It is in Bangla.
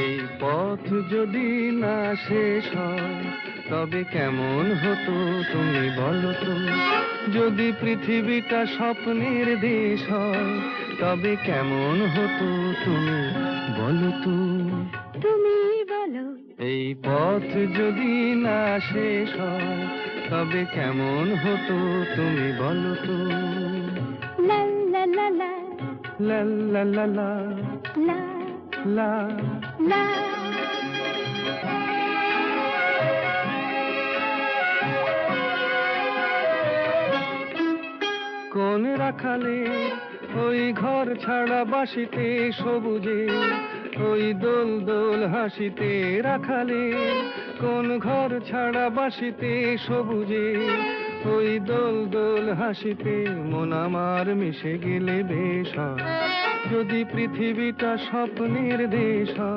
এই পথ যদি না শেষ হয় তবে কেমন হতো তুমি বলো তো। যদি পৃথিবীটা স্বপ্নের দেশ হয় তবে কেমন হতো তুমি বলো তো। তুমি বলো। এই পথ যদি না শেষ হয় তবে কেমন হতো তুমি বলো তো। লা লা লা লা লা লা লা লা লা লা। লা। কোন রাখালে ওই ঘর ছাড়া বাসিতে সবুজে, ওই দোল দোল হাসিতে রাখালে কোন ঘর ছাড়া বাসিতে সবুজে, ওই দোল দোল হাসিতে মন আমার মিশে গেলে বেশ হয়। যদি পৃথিবীটা স্বপ্নের দেশ হয়